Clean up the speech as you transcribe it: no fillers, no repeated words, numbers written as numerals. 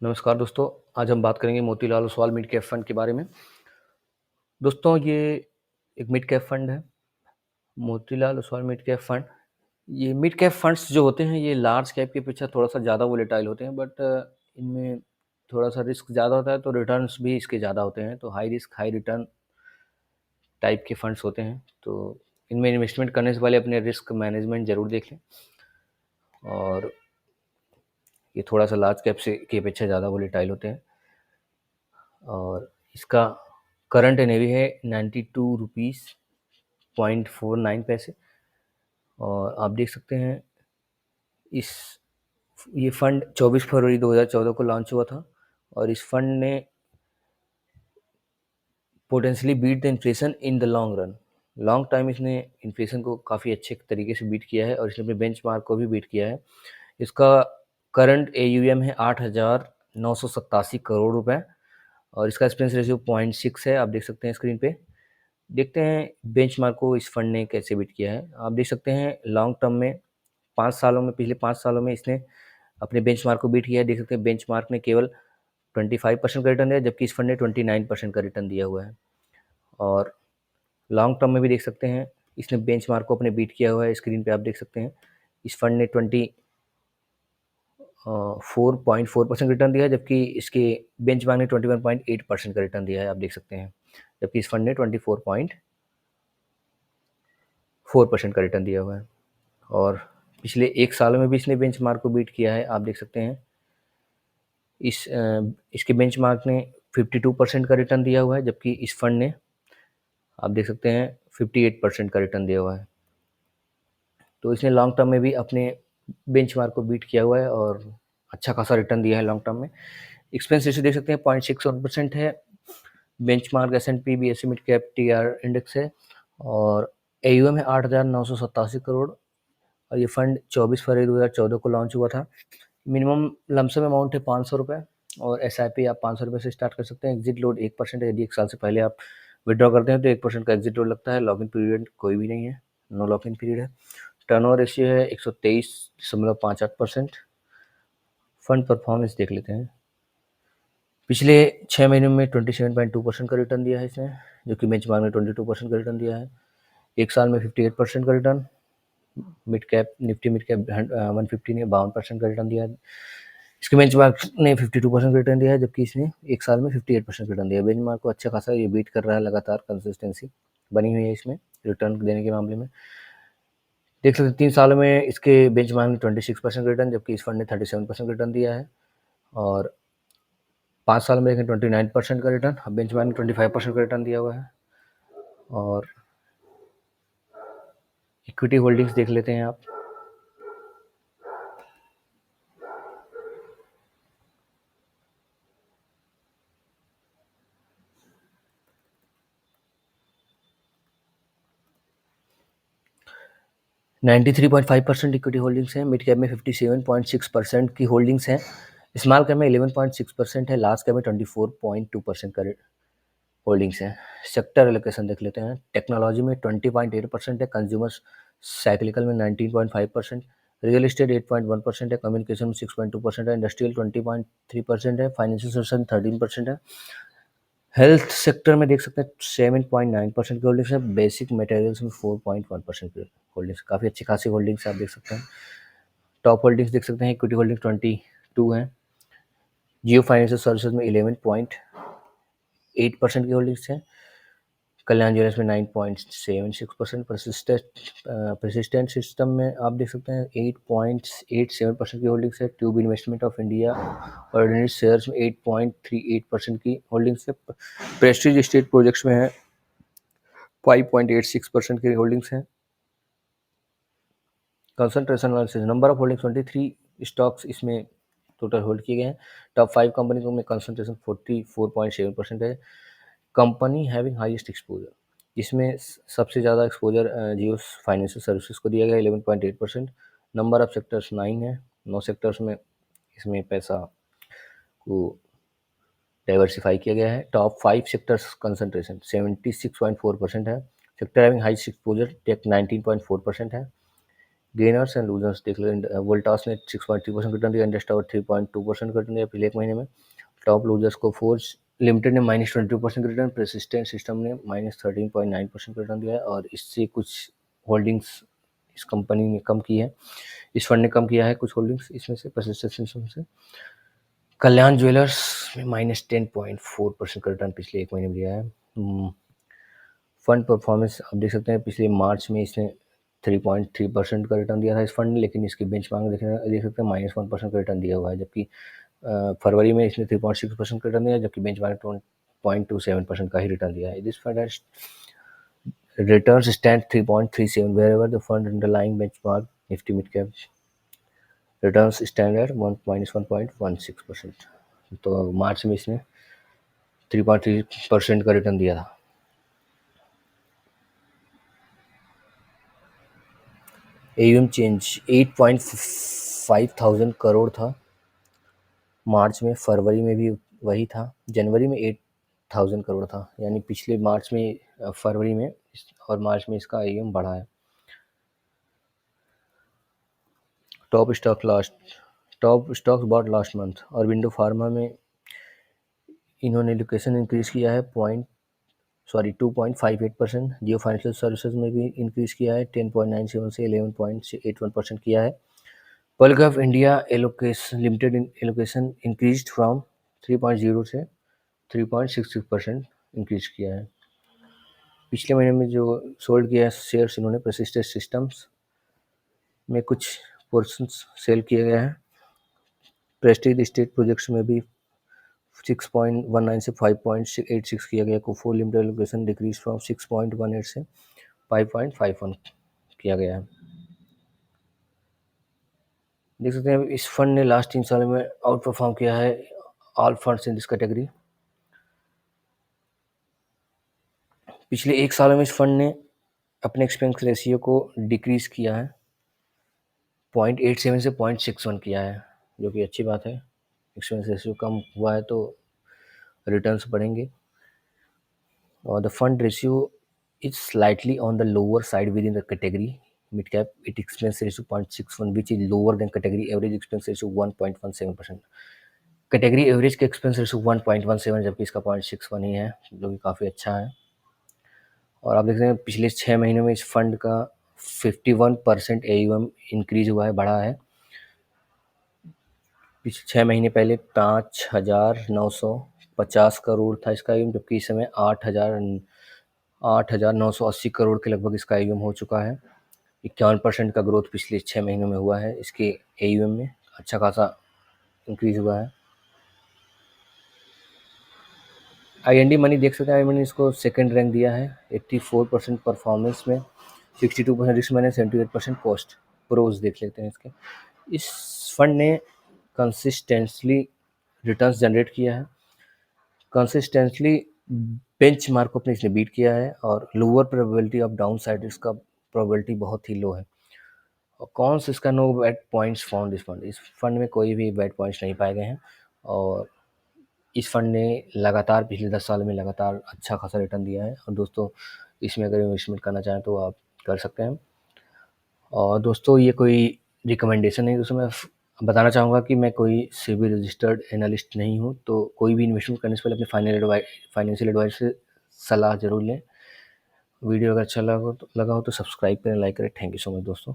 नमस्कार दोस्तों, आज हम बात करेंगे Motilal Oswal mid cap fund के बारे में। दोस्तों ये एक मिड कैप फंड है, Motilal Oswal mid cap fund. ये मिड कैप फंड्स जो होते हैं ये लार्ज कैप की अपेक्षा थोड़ा-सा ज़्यादा वोलेटाइल होते हैं बट इनमें थोड़ा-सा रिस्क ज़्यादा होता है तो रिटर्न्स भी इसके ज़्यादा होते हैं। तो high risk high return type के फंड्स होते हैं। तो इनमें इन्वेस्टमेंट करने से पहले अपने रिस्क मैनेजमेंट ज़रूर देख लें और ये थोड़ा-सा लार्ज कैप से की अपेक्षा ज़्यादा वोलेटाइल होते हैं। और इसका करंट एनएवी है 92 रुपीज़ 0.49 पैसे। और आप देख सकते हैं इस ये फंड 24 फरवरी 2014 को लॉन्च हुआ था और इस फंड ने potentially beat the inflation in the long run. Long time इसने इन्फ्लेशन को काफ़ी अच्छे तरीके से बीट किया है और इसने अपने बेंचमार्क को भी बीट किया है। इसका करंट एयूएम है 8,987 करोड़ रुपए और इसका एक्सपेंस रेशियो 0.6 है। आप देख सकते हैं स्क्रीन पे। देखते हैं बेंचमार्क को इस फंड ने कैसे बीट किया है। आप देख सकते हैं लॉन्ग टर्म में 5 सालों में पिछले 5 सालों में इसने अपने बेंचमार्क को बीट किया है। देख सकते हैं बेंचमार्क ने केवल 25% का रिटर्न दिया जबकि इस फंड ने 29% का रिटर्न दिया हुआ है। और लॉन्ग टर्म में भी देख सकते हैं इसने बेंचमार्क को अपने बीट किया हुआ है। स्क्रीन पे आप देख सकते हैं इस फंड ने 4.4% रिटर्न दिया है जबकि इसके बेंचमार्क ने 21.8% का रिटर्न दिया है। आप देख सकते हैं जबकि इस फंड ने 24.4% का रिटर्न दिया हुआ है। और पिछले 1 साल में भी इसने बेंचमार्क को बीट किया है। आप देख सकते हैं इसके बेंचमार्क ने 52% का रिटर्न दिया हुआ है जबकि इस फंड ने आप देख सकते हैं 58% का रिटर्न दिया हुआ है। तो इसने लॉन्ग टर्म में भी अपने बेंचमार्क को बीट किया हुआ है और अच्छा खासा रिटर्न दिया है लॉन्ग टर्म में। एक्सपेंस रेशियो देख सकते हैं 0.61% है। Benchmark S&P BSE mid cap TR index है और AUM है 8,987 करोड़ और ये फंड 24 फरवरी 2014 को लॉन्च हुआ था। मिनिमम लमसम अमाउंट है 500 रुपये और SIP आप 500 रुपये से स्टार्ट कर सकते हैं। एग्जिट लोड 1% है। यदि 1 साल से पहले आप विड्रॉ करते हैं तो 1% का एग्जिट लोड लगता है। लॉगिन पीरियड कोई भी नहीं है, नो लॉक-इन पीरियड है। टर्नओवर रेशियो है 123.58%। फंड परफॉर्मेंस देख लेते हैं। पिछले 6 महीनों में 27.2% का रिटर्न दिया है इसने जो कि बेंचमार्क में 22% का रिटर्न दिया है। 1 साल में 58% का return. Mid cap Nifty mid cap 150 ने 52% का रिटर्न दिया है। इसके बेंचमार्क ने 52% का रिटर्न दिया है जबकि इसने 1 साल में 58% का रिटर्न दिया है। बेंचमार्क को अच्छा खासा ये बीट कर रहा है, लगातार कंसिस्टेंसी बनी हुई है इसमें रिटर्न देने के मामले में। देख सकते हैं 3 सालों में इसके बेंचमार्क ने 26% रिटर्न जबकि इस फंड ने 37% रिटर्न दिया है। और 5 साल में देखें 29% का रिटर्न, अब बेंचमार्क ने 25% का रिटर्न दिया हुआ है। और इक्विटी होल्डिंग्स देख लेते हैं आप। नाइन्टी 3.5% इक्विटी होल्डिंग्स हैं। मिड कैप में 57.6% की होल्डिंग्स हैं। स्मॉल कैप में 11.6% है। लार्ज कैप में 24.2% का होल्डिंग्स हैं। सेक्टर एलोकेशन देख लेते हैं। टेक्नोलॉजी में 20.8% है। कंज्यूमर साइक्लिकल में 19.5%। रियल एस्टेट 8.1% है। कम्युनिकेशन में 6.2% है। इंडस्ट्रियल 20.3% है। फाइनेंशियल सर्विसेज 13% है। हेल्थ सेक्टर में देख सकते हैं 7.9% की होल्डिंग्स है। बेसिक मटेरियल्स में 4.1% की होल्डिंग्स, काफ़ी अच्छी खासी होल्डिंग्स आप देख सकते हैं। टॉप होल्डिंग्स देख सकते हैं। इक्विटी होल्डिंग 22 है। जियो फाइनेंशियल सर्विसेज में 11.8% की होल्डिंग्स है। कल्याण ज्वेलर्स में 9.76%। परसिस्टेंट सिस्टम में आप देख सकते हैं 8.87% की होल्डिंग्स है। Tube investment of India ordinary shares में 8.38% की होल्डिंग्स है। प्रेस्टीज स्टेट प्रोजेक्ट्स में है 5.86% की होल्डिंग्स हैं। Concentration analysis, number of holdings 23 stocks इसमें टोटल होल्ड किए गए हैं। टॉप 5 कंपनी में कंसंट्रेशन 44.7% है। कंपनी हैविंग हाईएस्ट एक्सपोजर, इसमें सबसे ज़्यादा एक्सपोजर जियो फाइनेंशियल सर्विसेज को दिया गया 11.8%। नंबर ऑफ सेक्टर्स 9 है। 9 सेक्टर्स में इसमें पैसा को डाइवर्सिफाई किया गया है। टॉप 5 सेक्टर्स कंसंट्रेशन 76.4% है। Sector having highest exposure tech 19.4% है। गेनर्स एंड लूजर्स देख लो, वोल्टास ने 6.3% रिटर्न दिया, इंडस टावर 3.2% रिटर्न दिया पिछले एक महीने में। टॉप लूजर्स को फोर्ज लिमिटेड ने -22% रिटर्न, परसिस्टेंट सिस्टम ने -13.9% रिटर्न दिया है, और इससे कुछ होल्डिंग्स इस कंपनी ने कम की है, इस फंड ने कम किया है कुछ होल्डिंग्स इसमें से, परसिस्टेंट सिस्टम से। कल्याण ज्वेलर्स में -10.4% का रिटर्न पिछले एक महीने में दिया है। फंड परफॉर्मेंस आप देख सकते हैं, पिछले मार्च में इसने 3.3% का रिटर्न दिया था इस फंड ने, लेकिन इसकी बेंचमार्क देख सकते हैं -1% का रिटर्न दिया हुआ है, जबकि फरवरी में इसने 3.6% का रिटर्न दिया, जबकि बेंचमार्क 0.27% का ही रिटर्न दिया है। This fund has returns stand 3.37 wherever the fund underlying benchmark Nifty Mid Cap returns stand at -1.16%। तो मार्च में इसने 3.3% का रिटर्न दिया था। AUM चेंज 8.5 थाउजेंड करोड़ था मार्च में, फरवरी में भी वही था, जनवरी में 8,000 करोड़ था, यानी पिछले मार्च में, फरवरी में और मार्च में इसका AUM बढ़ा है। Top stocks bought last month, और विंडो फार्मा में इन्होंने एलोकेशन इंक्रीज किया है 2.58%। जियो फाइनेंशियल सर्विसेज में भी इंक्रीज किया है 10.97 से 11.81% किया है। पल gulf India allocation limited allocation increase from 3.0 से 3.66% इंक्रीज किया है। पिछले महीने में जो सोल्ड किया है शेयर्स इन्होंने, परसिस्टेंट सिस्टम्स में कुछ पोर्शन सेल किया गया है। प्रेस्टीज स्टेट प्रोजेक्ट्स में भी 6.19 से 5.86 किया गया। कोफोर लिमिटेड एलोकेशन डिक्रीज फ्रॉम 6.18 से 5.51 किया गया है। देख सकते हैं इस फंड ने लास्ट 3 साल में आउट परफॉर्म किया है all funds in this category. पिछले एक साल में इस फंड ने अपने एक्सपेंस रेशियो को डिक्रीज किया है 0.87 से 0.61 किया है, जो कि अच्छी बात है। एक्सपेंस रेशियो कम हुआ है तो रिटर्न्स बढ़ेंगे। और the fund ratio is slightly on the lower side within the category mid cap. It expense ratio 0.61 which is lower than category average expense ratio 1.17%। Category average के एक्सपेंस रेशियो 1.17 जबकि इसका 0.61 ही है, जो कि काफ़ी अच्छा है। और आप देख रहे हैं पिछले 6 महीनों में इस फंड का 51% AUM इंक्रीज हुआ है, बढ़ा है। पिछले 6 महीने पहले 5,950 करोड़ था इसका AUM, जबकि इस समय 8,980 करोड़ के लगभग इसका AUM हो चुका है। 51% का ग्रोथ पिछले 6 महीनों में हुआ है इसके AUM में, अच्छा खासा इंक्रीज हुआ है। IND मनी देख सकते हैं, IND मनी इसको सेकंड रैंक दिया है 84% परफॉर्मेंस में, 62% रिस्क मैनेज, 78% कॉस्ट। प्रोज देख लेते हैं इसके। इस फंड ने कंसिस्टेंटली रिटर्न्स जनरेट किया है, कंसिस्टेंटली बेंचमार्क को अपने इसने बीट किया है, और lower probability of down side, इसका प्रोबेबिलिटी बहुत ही लो है। और कौन सा इसका नो बैड पॉइंट्स फाउंड इस फंड, इस फंड में कोई भी बैड पॉइंट्स नहीं पाए गए हैं, और इस फंड ने लगातार पिछले 10 साल में लगातार अच्छा खासा रिटर्न दिया है। और दोस्तों इसमें अगर इन्वेस्टमेंट करना चाहें तो आप कर सकते हैं। और दोस्तों ये कोई रिकमेंडेशन नहीं, दोस्तों मैं बताना चाहूँगा कि मैं कोई सेबी रजिस्टर्ड एनालिस्ट नहीं हूँ, तो कोई भी इन्वेस्टमेंट करने से पहले अपने फाइनेंशियल एडवाइस से सलाह जरूर लें। वीडियो अगर अच्छा लगा हो तो सब्सक्राइब करें, लाइक करें। थैंक यू सो मच दोस्तों।